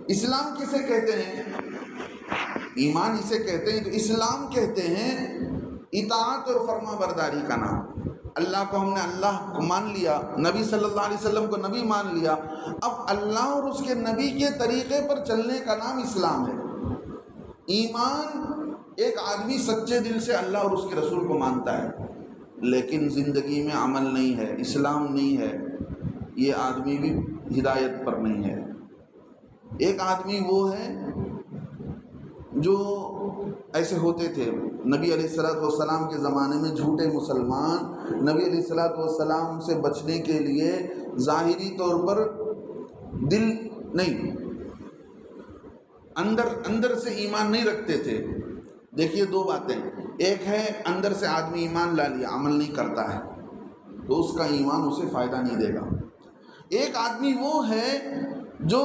اسلام کسے کہتے ہیں؟ ایمان اسے کہتے ہیں، تو اسلام کہتے ہیں اطاعت اور فرما برداری کا نام۔ اللہ کو ہم نے اللہ کو مان لیا، نبی صلی اللہ علیہ وسلم کو نبی مان لیا، اب اللہ اور اس کے نبی کے طریقے پر چلنے کا نام اسلام ہے۔ ایمان ایک آدمی سچے دل سے اللہ اور اس کے رسول کو مانتا ہے، لیکن زندگی میں عمل نہیں ہے، اسلام نہیں ہے، یہ آدمی بھی ہدایت پر نہیں ہے۔ ایک آدمی وہ ہے جو ایسے ہوتے تھے نبی علیہ السلام کے زمانے میں، جھوٹے مسلمان نبی علیہ السلام سے بچنے کے لیے ظاہری طور پر دل نہیں، اندر سے ایمان نہیں رکھتے تھے۔ دیکھیے دو باتیں، ایک ہے اندر سے آدمی ایمان لا لیا، عمل نہیں کرتا ہے تو اس کا ایمان اسے فائدہ نہیں دے گا۔ ایک آدمی وہ ہے جو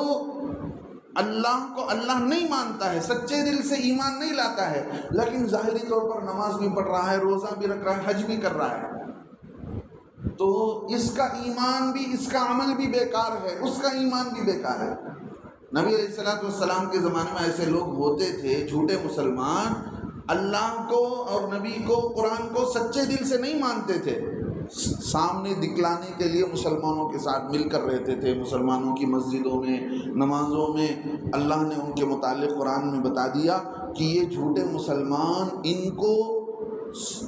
اللہ کو اللہ نہیں مانتا ہے، سچے دل سے ایمان نہیں لاتا ہے، لیکن ظاہری طور پر نماز بھی پڑھ رہا ہے، روزہ بھی رکھ رہا ہے، حج بھی کر رہا ہے، تو اس کا ایمان بھی، اس کا عمل بھی بیکار ہے، اس کا ایمان بھی بیکار ہے۔ نبی علیہ السلام کے زمانے میں ایسے لوگ ہوتے تھے، جھوٹے مسلمان، اللہ کو اور نبی کو، قرآن کو سچے دل سے نہیں مانتے تھے، سامنے دکھلانے کے لیے مسلمانوں کے ساتھ مل کر رہتے تھے، مسلمانوں کی مسجدوں میں، نمازوں میں۔ اللہ نے ان کے متعلق قرآن میں بتا دیا کہ یہ جھوٹے مسلمان، ان کو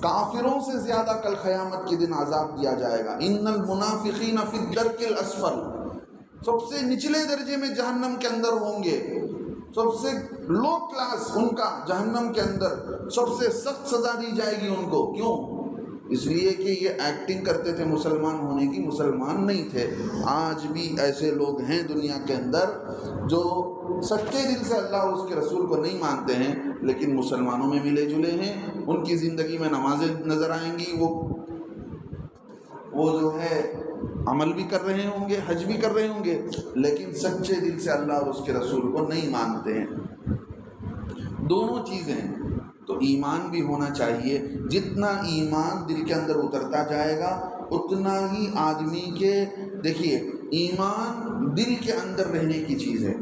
کافروں سے زیادہ کل قیامت کے دن عذاب دیا جائے گا۔ ان المنافقین فی الدرک الاسفل، سب سے نچلے درجے میں جہنم کے اندر ہوں گے، سب سے لو کلاس ان کا جہنم کے اندر، سب سے سخت سزا دی جائے گی ان کو۔ کیوں؟ اس لیے کہ یہ ایکٹنگ کرتے تھے مسلمان ہونے کی، مسلمان نہیں تھے۔ آج بھی ایسے لوگ ہیں دنیا کے اندر جو سچے دل سے اللہ اور اس کے رسول کو نہیں مانتے ہیں، لیکن مسلمانوں میں ملے جلے ہیں، ان کی زندگی میں نمازیں نظر آئیں گی، وہ جو ہے عمل بھی کر رہے ہوں گے، حج بھی کر رہے ہوں گے، لیکن سچے دل سے اللہ اور اس کے رسول کو نہیں مانتے ہیں۔ دونوں چیزیں، تو ایمان بھی ہونا چاہیے۔ جتنا ایمان دل کے اندر اترتا جائے گا اتنا ہی آدمی کے، دیکھیے ایمان دل کے اندر رہنے کی چیز ہے۔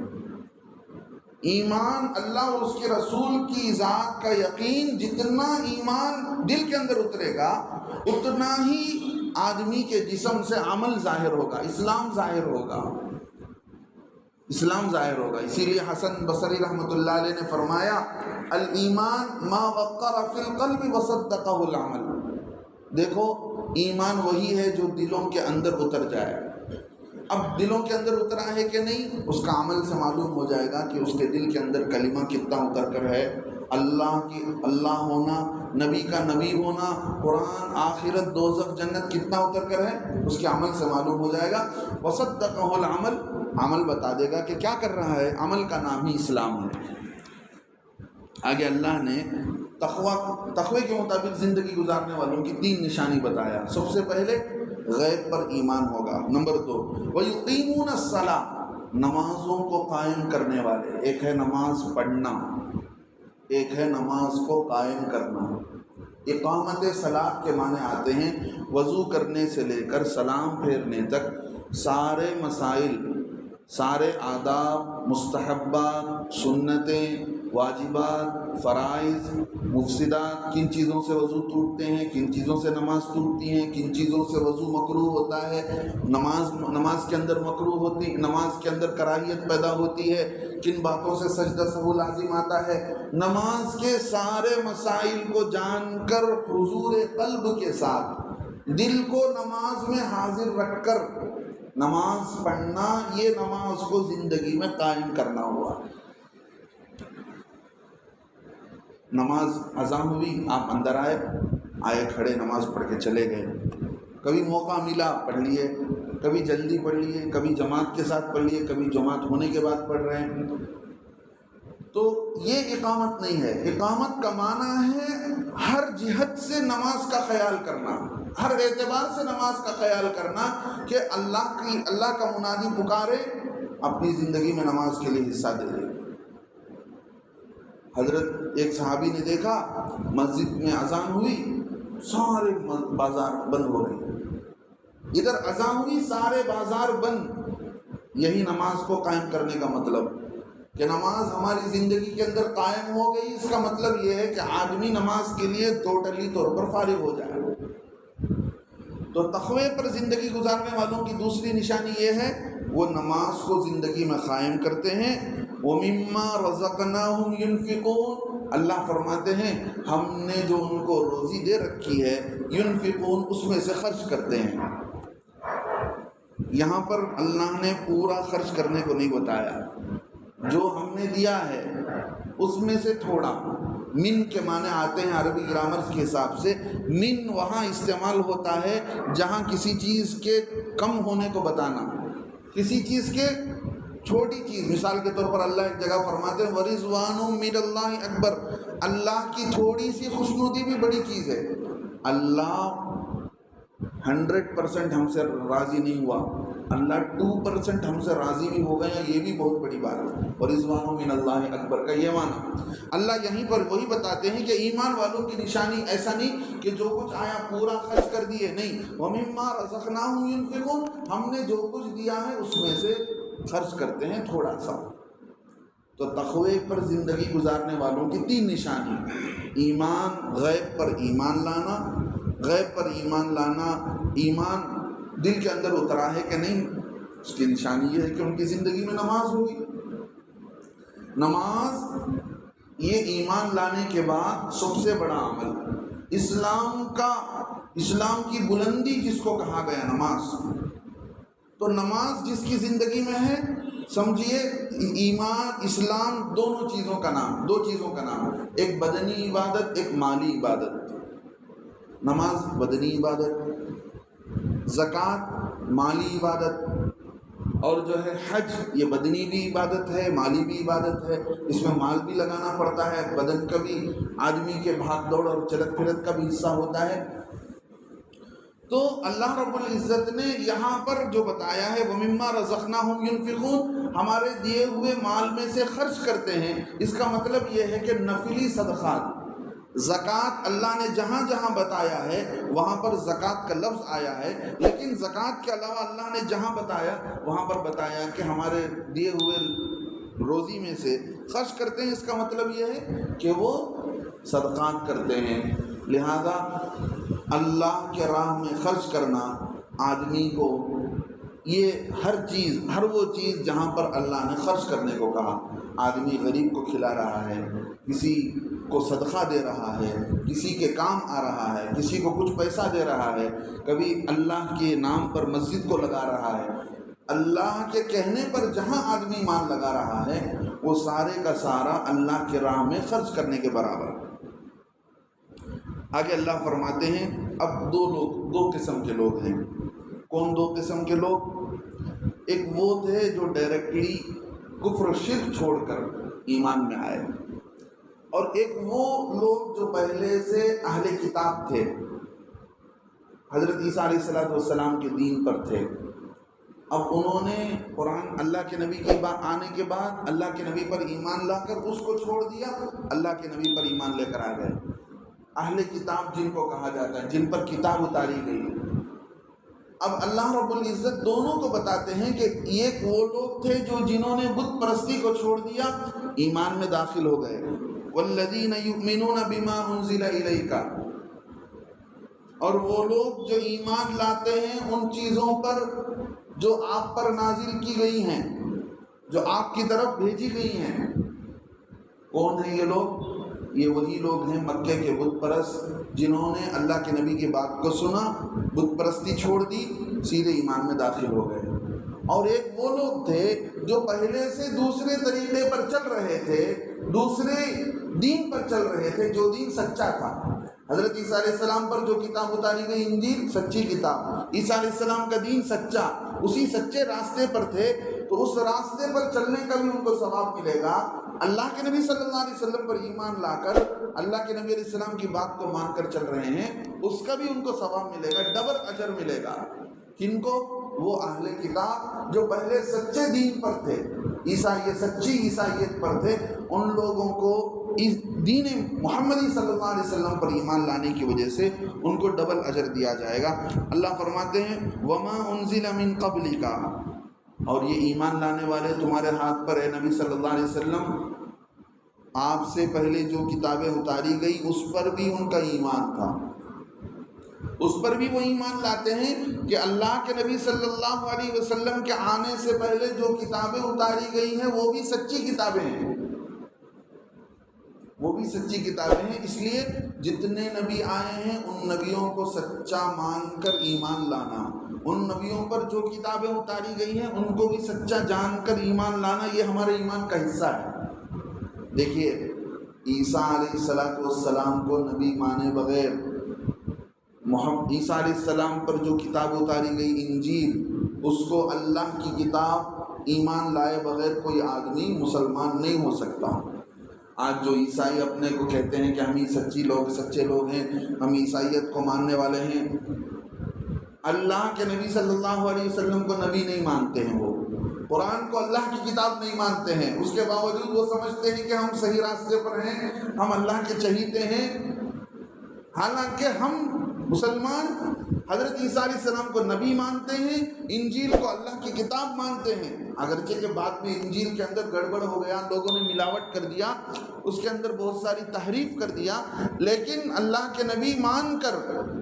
ایمان اللہ اور اس کے رسول کی ذات کا یقین، جتنا ایمان دل کے اندر اترے گا اتنا ہی آدمی کے جسم سے عمل ظاہر ہوگا، اسلام ظاہر ہوگا، اسلام ظاہر ہوگا۔ اسی لیے حسن بصری رحمۃ اللہ علیہ نے فرمایا الایمان ما وقر فی القلب وصدقہ العمل۔ دیکھو ایمان وہی ہے جو دلوں کے اندر اتر جائے۔ اب دلوں کے اندر اترا ہے کہ نہیں، اس کا عمل سے معلوم ہو جائے گا کہ اس کے دل کے اندر کلمہ کتنا اتر کر ہے، اللہ کی اللہ ہونا، نبی کا نبی ہونا، قرآن، آخرت، دوزخ، جنت کتنا اتر کر ہے، اس کے عمل سے معلوم ہو جائے گا۔ وصدقہ العمل، عمل بتا دے گا کہ کیا کر رہا ہے، عمل کا نام ہی اسلام ہے۔ آگے اللہ نے تقوی کے مطابق زندگی گزارنے والوں کی 3 نشانی بتایا۔ سب سے پہلے غیب پر ایمان ہوگا۔ نمبر 2 وَيُقِيمُونَ الصَّلَاةَ، نمازوں کو قائم کرنے والے۔ ایک ہے نماز پڑھنا، ایک ہے نماز کو قائم کرنا۔ اقامت صلاۃ کے معنی آتے ہیں وضو کرنے سے لے کر سلام پھیرنے تک سارے مسائل، سارے آداب، مستحبات، سنتیں، واجبات، فرائض، مفسدات، کن چیزوں سے وضو ٹوٹتے ہیں، کن چیزوں سے نماز ٹوٹتی ہیں، کن چیزوں سے وضو مکروہ ہوتا ہے، نماز کے اندر مکروہ ہوتی، نماز کے اندر کراہیت پیدا ہوتی ہے، کن باتوں سے سجدہ سہو لازم آتا ہے۔ نماز کے سارے مسائل کو جان کر حضور قلب کے ساتھ، دل کو نماز میں حاضر رکھ کر نماز پڑھنا، یہ نماز کو زندگی میں قائم کرنا ہوا۔ نماز اذان ہوئی، آپ اندر آئے کھڑے، نماز پڑھ کے چلے گئے۔ کبھی موقع ملا پڑھ لیے، کبھی جلدی پڑھ لیے، کبھی جماعت کے ساتھ پڑھ لیے، کبھی جماعت ہونے کے بعد پڑھ رہے ہیں۔ تو یہ اقامت نہیں ہے۔ اقامت کا معنی ہے ہر جہت سے نماز کا خیال کرنا، ہر اعتبار سے نماز کا خیال کرنا کہ اللہ کا منادی پکارے، اپنی زندگی میں نماز کے لیے حصہ دے دے۔ حضرت ایک صحابی نے دیکھا مسجد میں اذان ہوئی، سارے بازار بند ہو گئے، ادھر اذان ہوئی، سارے بازار بند۔ یہی نماز کو قائم کرنے کا مطلب۔ کہ نماز ہماری زندگی کے اندر قائم ہو گئی، اس کا مطلب یہ ہے کہ آدمی نماز کے لیے ٹوٹلی طور پر فارغ ہو جائے۔ تو تقوی پر زندگی گزارنے والوں کی دوسری نشانی یہ ہے وہ نماز کو زندگی میں قائم کرتے ہیں۔ وَمِمَّا رَزَقْنَاهُمْ يُنْفِقُونَ، اللہ فرماتے ہیں ہم نے جو ان کو روزی دے رکھی ہے، ينفقون، اس میں سے خرچ کرتے ہیں۔ یہاں پر اللہ نے پورا خرچ کرنے کو نہیں بتایا، جو ہم نے دیا ہے اس میں سے تھوڑا۔ من کے معنی آتے ہیں عربی گرامر کے حساب سے، من وہاں استعمال ہوتا ہے جہاں کسی چیز کے کم ہونے کو بتانا، کسی چیز کے چھوٹی چیز۔ مثال کے طور پر اللہ ایک جگہ فرماتے ہیں وَرِضْوَانٌ مِّنَ اللَّهِ اکبر، اللہ کی تھوڑی سی خوشنودی بھی بڑی چیز ہے۔ اللہ 100% ہم سے راضی نہیں ہوا، اللہ 2% ہم سے راضی بھی ہو گئے ہیں، یہ بھی بہت بڑی بات ہے۔ وَرِضْوَانٌ مِّنَ اللَّهِ اکبر کا یہ معنی اللہ یہیں پر وہی بتاتے ہیں کہ ایمان والوں کی نشانی ایسا نہیں کہ جو کچھ آیا پورا خرچ کر دیے، نہیں۔ وَمِمَّا رَزَقْنَاهُمْ يُنْفِقُونَ، ہم نے جو کچھ دیا ہے اس میں سے خرچ کرتے ہیں تھوڑا سا۔ تو تقوی پر زندگی گزارنے والوں کی 3 نشانی: ایمان، غیب پر ایمان لانا، غیب پر ایمان لانا، ایمان دل کے اندر اترا ہے کہ نہیں، اس کی نشانی یہ ہے کہ ان کی زندگی میں نماز ہوگی۔ نماز یہ ایمان لانے کے بعد سب سے بڑا عمل، اسلام کی بلندی جس کو کہا گیا نماز۔ تو نماز جس کی زندگی میں ہے، سمجھیے ایمان اسلام دونوں چیزوں کا نام، 2 چیزوں کا نام، ایک بدنی عبادت، ایک مالی عبادت۔ نماز بدنی عبادت، زکوٰۃ مالی عبادت، اور جو ہے حج یہ بدنی بھی عبادت ہے، مالی بھی عبادت ہے۔ اس میں مال بھی لگانا پڑتا ہے، بدن کا بھی، آدمی کے بھاگ دوڑ اور چلت پھرت کا بھی حصہ ہوتا ہے۔ تو اللہ رب العزت نے یہاں پر جو بتایا ہے وَمِمَّا رَزَقْنَاهُمْ يُنْفِقُونَ، ہمارے دیے ہوئے مال میں سے خرچ کرتے ہیں، اس کا مطلب یہ ہے کہ نفلی صدقات، زکوٰۃ اللہ نے جہاں جہاں بتایا ہے وہاں پر زکوٰۃ کا لفظ آیا ہے، لیکن زکوٰۃ کے علاوہ اللہ نے جہاں بتایا وہاں پر بتایا کہ ہمارے دیے ہوئے روزی میں سے خرچ کرتے ہیں۔ اس کا مطلب یہ ہے کہ وہ صدقات کرتے ہیں۔ لہذا اللہ کے راہ میں خرچ کرنا آدمی کو، یہ ہر وہ چیز جہاں پر اللہ نے خرچ کرنے کو کہا، آدمی غریب کو کھلا رہا ہے، کسی کو صدقہ دے رہا ہے، کسی کے کام آ رہا ہے، کسی کو کچھ پیسہ دے رہا ہے، کبھی اللہ کے نام پر مسجد کو لگا رہا ہے، اللہ کے کہنے پر جہاں آدمی مال لگا رہا ہے وہ سارے کا سارا اللہ کے راہ میں خرچ کرنے کے برابر۔ آگے اللہ فرماتے ہیں اب 2 قسم کے لوگ ہیں۔ کون 2 قسم کے لوگ؟ ایک وہ تھے جو ڈائریکٹلی کفر و شرک چھوڑ کر ایمان میں آئے، اور ایک وہ لوگ جو پہلے سے اہل کتاب تھے، حضرت عیسیٰ علیہ السلام کے دین پر تھے۔ اب انہوں نے قرآن، اللہ کے نبی کے بعد آنے کے بعد اللہ کے نبی پر ایمان لا کر اس کو چھوڑ دیا، اللہ کے نبی پر ایمان لے کر آ گئے۔ اہل کتاب جن کو کہا جاتا ہے، جن پر کتاب اتاری گئی۔ اب اللہ رب العزت دونوں کو بتاتے ہیں کہ ایک وہ لوگ تھے جنہوں نے بت پرستی کو چھوڑ دیا، ایمان میں داخل ہو گئے۔ والذین یؤمنون بما انزل الیک، اور وہ لوگ جو ایمان لاتے ہیں ان چیزوں پر جو آپ پر نازل کی گئی ہیں، جو آپ کی طرف بھیجی گئی ہیں۔ کون ہیں یہ لوگ؟ یہ وہی لوگ ہیں مکے کے بت پرست جنہوں نے اللہ کے نبی کی بات کو سنا، بت پرستی چھوڑ دی، سیدھے ایمان میں داخل ہو گئے۔ اور ایک وہ لوگ تھے جو پہلے سے دوسرے طریقے پر چل رہے تھے، دوسرے دین پر چل رہے تھے، جو دین سچا تھا۔ حضرت عیسیٰ علیہ السلام پر جو کتاب اتاری گئی انجیل، سچی کتاب، عیسیٰ علیہ السلام کا دین سچا، اسی سچے راستے پر تھے، تو اس راستے پر چلنے کا بھی ان کو ثواب ملے گا۔ اللہ کے نبی صلی اللہ علیہ وسلم پر ایمان لا کر اللہ کے نبی علیہ السلام کی بات کو مان کر چل رہے ہیں، اس کا بھی ان کو ثواب ملے گا، ڈبل اجر ملے گا۔ کن کو؟ وہ اہل کتاب جو پہلے سچے دین پر تھے، سچی عیسائیت پر تھے، ان لوگوں کو اس دین محمدی صلی اللہ علیہ وسلم پر ایمان لانے کی وجہ سے ان کو ڈبل اجر دیا جائے گا۔ اللہ فرماتے ہیں وَمَا أُنزِلَ مِن قَبْلِكَ، اور یہ ایمان لانے والے تمہارے ہاتھ پر اے نبی صلی اللہ علیہ وسلم آپ سے پہلے جو کتابیں اتاری گئی اس پر بھی ان کا ایمان تھا، اس پر بھی وہ ایمان لاتے ہیں کہ اللہ کے نبی صلی اللہ علیہ وسلم کے آنے سے پہلے جو کتابیں اتاری گئی ہیں وہ بھی سچی کتابیں ہیں، وہ بھی سچی کتابیں ہیں۔ اس لیے جتنے نبی آئے ہیں ان نبیوں کو سچا مان کر ایمان لانا، ان نبیوں پر جو کتابیں اتاری گئی ہیں ان کو بھی سچا جان کر ایمان لانا، یہ ہمارے ایمان کا حصہ ہے۔ دیکھیے عیسیٰ علیہ السلام کو نبی مانے بغیر، عیسیٰ علیہ السلام پر جو کتاب اتاری گئی انجیل، اس کو اللہ کی کتاب ایمان لائے بغیر کوئی آدمی مسلمان نہیں ہو سکتا۔ آج جو عیسائی اپنے کو کہتے ہیں کہ ہم ہی سچے لوگ ہیں، ہم عیسائیت کو ماننے والے ہیں، اللہ کے نبی صلی اللہ علیہ وسلم کو نبی نہیں مانتے ہیں، وہ قرآن کو اللہ کی کتاب نہیں مانتے ہیں، اس کے باوجود وہ سمجھتے ہیں کہ ہم صحیح راستے پر ہیں، ہم اللہ کے چہیتے ہیں، حالانکہ ہم مسلمان حضرت عیسیٰ علیہ السلام کو نبی مانتے ہیں، انجیل کو اللہ کی کتاب مانتے ہیں، اگرچہ کہ بعد میں انجیل کے اندر گڑبڑ ہو گیا، لوگوں نے ملاوٹ کر دیا، اس کے اندر بہت ساری تحریف کر دیا، لیکن اللہ کے نبی مان کر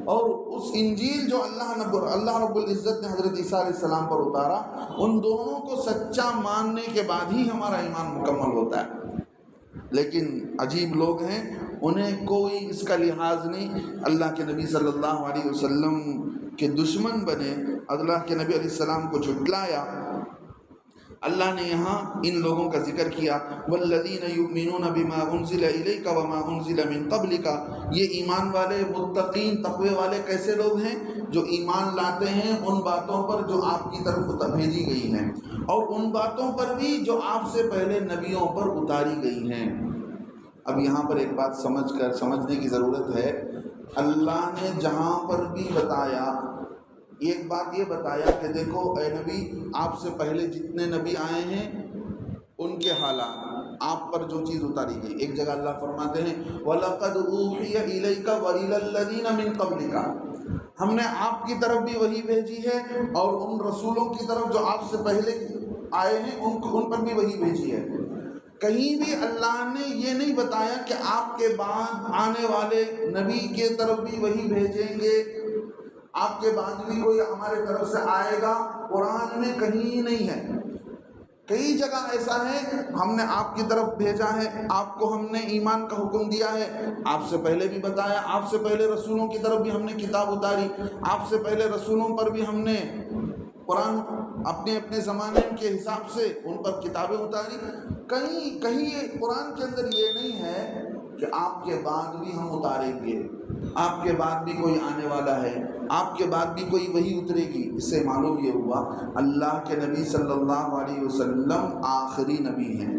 اور اس انجیل جو اللہ رب العزت نے حضرت عیسیٰ علیہ السلام پر اتارا، ان دونوں کو سچا ماننے کے بعد ہی ہمارا ایمان مکمل ہوتا ہے۔ لیکن عجیب لوگ ہیں، انہیں کوئی اس کا لحاظ نہیں، اللہ کے نبی صلی اللہ علیہ وسلم کے دشمن بنے، اللہ کے نبی علیہ السلام کو جھٹلایا۔ اللہ نے یہاں ان لوگوں کا ذکر کیا، والذین یؤمنون بما انزل الیک وما انزل من قبلک، یہ ایمان والے متقین تقوی والے کیسے لوگ ہیں؟ جو ایمان لاتے ہیں ان باتوں پر جو آپ کی طرف بھیجی گئی ہیں، اور ان باتوں پر بھی جو آپ سے پہلے نبیوں پر اتاری گئی ہیں۔ اب یہاں پر ایک بات سمجھنے کی ضرورت ہے، اللہ نے جہاں پر بھی بتایا، ایک بات یہ بتایا کہ دیکھو اے نبی، آپ سے پہلے جتنے نبی آئے ہیں ان کے حالات، آپ پر جو چیز اتاری گئی۔ ایک جگہ اللہ فرماتے ہیں وَلَقَدْ أُوحِيَ إِلَيْكَ وَإِلَى الَّذِينَ مِن قَبْلِكَ، ہم نے آپ کی طرف بھی وحی بھیجی ہے اور ان رسولوں کی طرف جو آپ سے پہلے آئے ہیں ان پر بھی وحی بھیجی ہے۔ کہیں بھی اللہ نے یہ نہیں بتایا کہ آپ کے بعد آنے والے نبی کے طرف بھی وحی بھیجیں گے، آپ کے بعد بھی کوئی ہمارے طرف سے آئے گا، قرآن میں کہیں نہیں ہے۔ کئی جگہ ایسا ہے ہم نے آپ کی طرف بھیجا ہے، آپ کو ہم نے ایمان کا حکم دیا ہے، آپ سے پہلے بھی بتایا، آپ سے پہلے رسولوں کی طرف بھی ہم نے کتاب اتاری، آپ سے پہلے رسولوں پر بھی ہم نے قرآن اپنے زمانے کے حساب سے ان پر کتابیں اتاری۔ کہیں قرآن کے اندر یہ نہیں ہے کہ آپ کے بعد بھی ہم اتاریں گے، آپ کے بعد بھی کوئی آنے والا ہے، آپ کے بعد بھی کوئی وحی اترے گی۔ اس سے معلوم یہ ہوا اللہ کے نبی صلی اللہ علیہ وسلم آخری نبی ہیں۔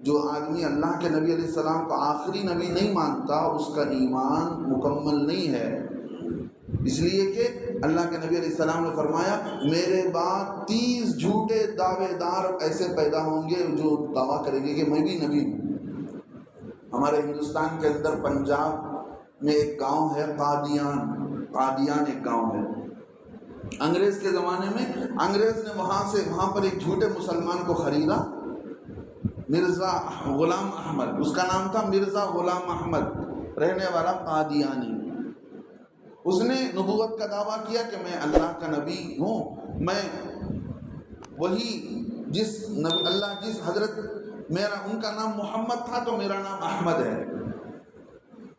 جو آدمی اللہ کے نبی علیہ السلام کو آخری نبی نہیں مانتا اس کا ایمان مکمل نہیں ہے، اس لیے کہ اللہ کے نبی علیہ السلام نے فرمایا میرے بعد 30 جھوٹے دعوے دار ایسے پیدا ہوں گے جو دعویٰ کریں گے کہ میں بھی نبی ہوں۔ ہمارے ہندوستان کے اندر پنجاب میں ایک گاؤں ہے قادیان ایک گاؤں ہے۔ انگریز کے زمانے میں انگریز نے وہاں پر ایک جھوٹے مسلمان کو خریدا، مرزا غلام احمد، اس کا نام تھا مرزا غلام احمد، رہنے والا قادیانی۔ اس نے نبوت کا دعویٰ کیا کہ میں اللہ کا نبی ہوں، میں وہی جس حضرت ان کا نام محمد تھا تو میرا نام احمد ہے،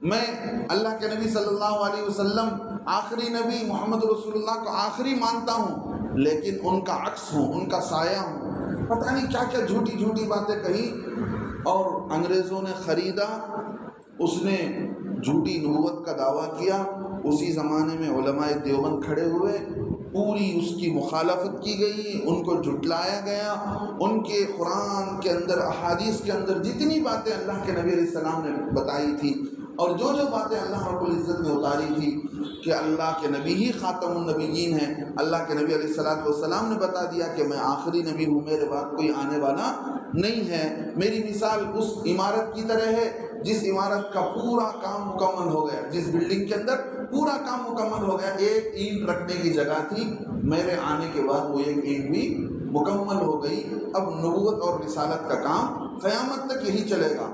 میں اللہ کے نبی صلی اللہ علیہ وسلم آخری نبی محمد رسول اللہ کو آخری مانتا ہوں، لیکن ان کا عکس ہوں، ان کا سایہ ہوں۔ پتہ نہیں کیا کیا جھوٹی باتیں کہی، اور انگریزوں نے خریدا، اس نے جھوٹی نبوت کا دعویٰ کیا۔ اسی زمانے میں علماء دیوبند کھڑے ہوئے، پوری اس کی مخالفت کی گئی، ان کو جھٹلایا گیا، ان کے قرآن کے اندر احادیث کے اندر جتنی باتیں اللہ کے نبی علیہ السلام نے بتائی تھی اور جو بعتیں اللہ رب العزت نے اتاری تھی کہ اللہ کے نبی ہی خاتم النبیین ہیں، اللہ کے نبی علیہ السلام نے بتا دیا کہ میں آخری نبی ہوں، میرے بعد کوئی آنے والا نہیں ہے۔ میری مثال اس عمارت کی طرح ہے جس عمارت کا پورا کام مکمل ہو گیا، جس بلڈنگ کے اندر پورا کام مکمل ہو گیا، ایک اینٹ رکھنے کی جگہ تھی، میرے آنے کے بعد وہ ایک اینٹ بھی مکمل ہو گئی، اب نبوت اور رسالت کا کام قیامت تک یہی چلے گا۔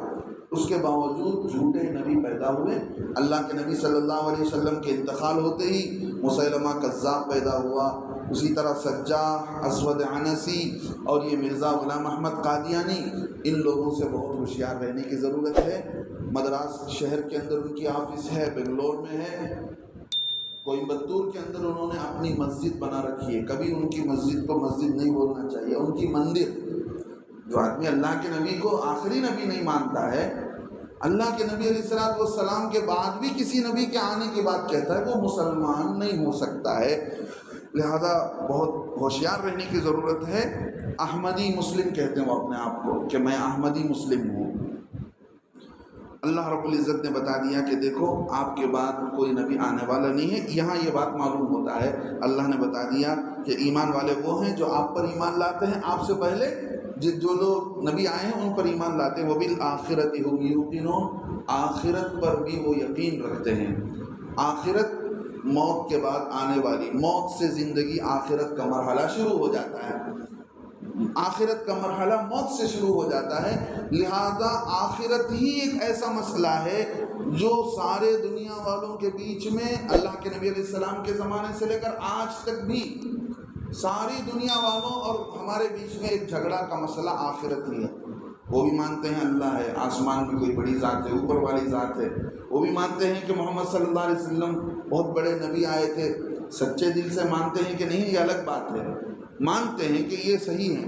اس کے باوجود جھوٹے نبی پیدا ہوئے۔ اللہ کے نبی صلی اللہ علیہ وسلم کے انتقال ہوتے ہی مسیلمہ کذاب پیدا ہوا، اسی طرح سجاح، اسود عنسی اور یہ مرزا غلام احمد قادیانی، ان لوگوں سے بہت ہوشیار رہنے کی ضرورت ہے۔ مدراس شہر کے اندر ان کی آفس ہے، بنگلور میں ہے، کوئمبتور کے اندر انہوں نے اپنی مسجد بنا رکھی ہے۔ کبھی ان کی مسجد کو مسجد نہیں بولنا چاہیے، ان کی مندر۔ جو آدمی اللہ کے نبی کو آخری نبی نہیں مانتا ہے، اللہ کے نبی علیہ السلام کے بعد بھی کسی نبی کے آنے کی بات کہتا ہے، وہ مسلمان نہیں ہو سکتا ہے۔ لہذا بہت ہوشیار رہنے کی ضرورت ہے۔ احمدی مسلم کہتے ہیں وہ اپنے آپ کو کہ میں احمدی مسلم ہوں۔ اللہ رب العزت نے بتا دیا کہ دیکھو آپ کے بعد کوئی نبی آنے والا نہیں ہے۔ یہاں یہ بات معلوم ہوتا ہے، اللہ نے بتا دیا کہ ایمان والے وہ ہیں جو آپ پر ایمان لاتے ہیں، آپ سے پہلے جو لوگ نبی آئے ہیں ان پر ایمان لاتے ہیں۔ وَبِالْآخِرَةِ هُمْ يُوقِنُونَ، آخرت پر بھی وہ یقین رکھتے ہیں۔ آخرت موت کے بعد آنے والی، موت سے زندگی، آخرت کا مرحلہ شروع ہو جاتا ہے۔ آخرت کا مرحلہ موت سے شروع ہو جاتا ہے، لہذا آخرت ہی ایک ایسا مسئلہ ہے جو سارے دنیا والوں کے بیچ میں، اللہ کے نبی علیہ السلام کے زمانے سے لے کر آج تک بھی ساری دنیا والوں اور ہمارے بیچ میں ایک جھگڑا کا مسئلہ آخرت ہی ہے۔ وہ بھی مانتے ہیں اللہ ہے، آسمان میں کوئی بڑی ذات ہے، اوپر والی ذات ہے۔ وہ بھی مانتے ہیں کہ محمد صلی اللہ علیہ وسلم بہت بڑے نبی آئے تھے، سچے دل سے مانتے ہیں کہ نہیں، یہ الگ بات ہے، مانتے ہیں کہ یہ صحیح ہے۔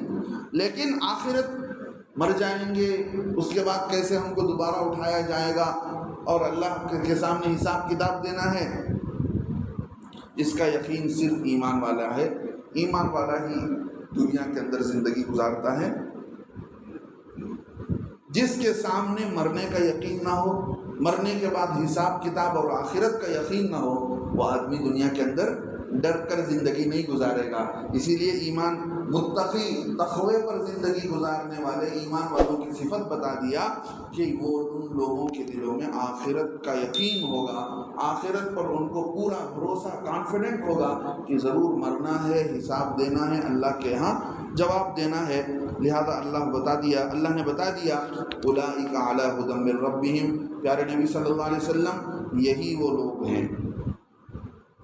لیکن آخرت، مر جائیں گے، اس کے بعد کیسے ہم کو دوبارہ اٹھایا جائے گا اور اللہ کے سامنے حساب کتاب دینا ہے، اس کا یقین صرف ایمان والا ہے۔ ایمان والا ہی دنیا کے اندر زندگی گزارتا ہے۔ جس کے سامنے مرنے کا یقین نہ ہو، مرنے کے بعد حساب کتاب اور آخرت کا یقین نہ ہو، وہ آدمی دنیا کے اندر ڈر کر زندگی نہیں گزارے گا۔ اسی لیے ایمان متقی، تقوی پر زندگی گزارنے والے ایمان والوں کی صفت بتا دیا کہ وہ ان لوگوں کے دلوں میں آخرت کا یقین ہوگا، آخرت پر ان کو پورا بھروسہ، کانفیڈنٹ ہوگا کہ ضرور مرنا ہے، حساب دینا ہے، اللہ کے ہاں جواب دینا ہے۔ لہذا اللہ نے بتا دیا اولئک علی ھدی من ربہم، پیارے نبی صلی اللہ علیہ وسلم یہی وہ لوگ ہیں۔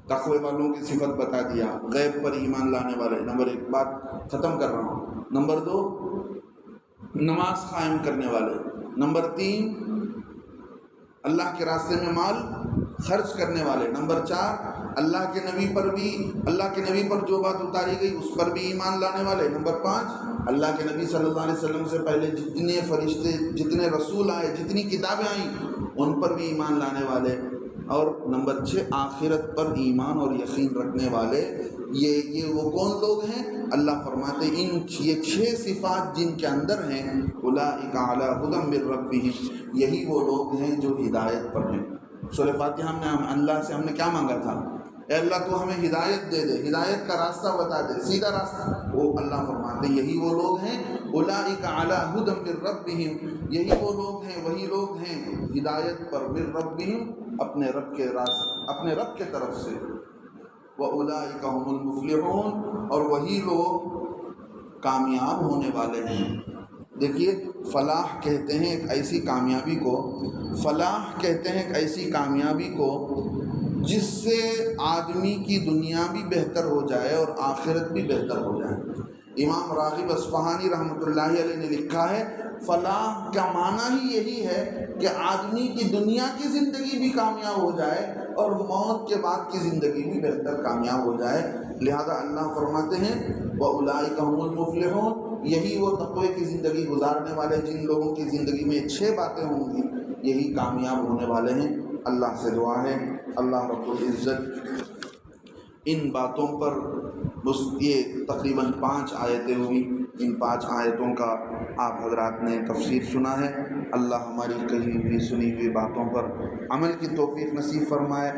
تقوی والوں کی صفت بتا دیا، غیب پر ایمان لانے والے، نمبر 1 بات ختم کر رہا ہوں۔ نمبر 2 نماز قائم کرنے والے، نمبر 3 اللہ کے راستے میں مال خرچ کرنے والے، نمبر 4 اللہ کے نبی پر جو بات اتاری گئی اس پر بھی ایمان لانے والے، نمبر 5 اللہ کے نبی صلی اللہ علیہ وسلم سے پہلے جتنے فرشتے، جتنے رسول آئے، جتنی کتابیں آئیں ان پر بھی ایمان لانے والے، اور نمبر 6 آخرت پر ایمان اور یقین رکھنے والے۔ یہ وہ کون لوگ ہیں؟ اللہ فرماتے ہیں یہ 6 صفات جن کے اندر ہیں، اولئک علی ھدی من ربہم، یہی وہ لوگ ہیں جو ہدایت پر ہیں۔ سورہ فاتحہ میں اللہ سے ہم نے کیا مانگا تھا؟ اے اللہ تو ہمیں ہدایت دے دے، ہدایت کا راستہ بتا دے، سیدھا راستہ۔ وہ اللہ فرماتے ہیں یہی وہ لوگ ہیں، اولئک علی ھدی من ربہم، یہی وہ لوگ ہیں، وہی لوگ ہیں ہدایت پر، من ربہم، اپنے رب کے طرف سے، وَأُولَئِكَ هُمُ الْمُفْلِحُونَ، اور وہی لوگ کامیاب ہونے والے ہیں۔ دیکھیے فلاح کہتے ہیں ایک ایسی کامیابی کو، جس سے آدمی کی دنیا بھی بہتر ہو جائے اور آخرت بھی بہتر ہو جائے۔ امام راغب اصفہانی رحمۃ اللہ علیہ نے لکھا ہے فلاح کا معنی ہی یہی ہے کہ آدمی کی دنیا کی زندگی بھی کامیاب ہو جائے اور موت کے بعد کی زندگی بھی بہتر کامیاب ہو جائے۔ لہذا اللہ فرماتے ہیں وَأُولَئِكَ هُمُ الْمُفْلِحُونَ، یہی وہ تقوی کی زندگی گزارنے والے جن لوگوں کی زندگی میں 6 باتیں ہوں گی، یہی کامیاب ہونے والے ہیں۔ اللہ سے دعا ہے اللہ رب العزت ان باتوں پر، یہ تقریباً 5 آیتیں ہوئی، ان 5 آیتوں کا آپ حضرات نے تفسیر سنا ہے۔ اللہ ہماری کہی ہوئی سنی ہوئی باتوں پر عمل کی توفیق نصیب فرمائے۔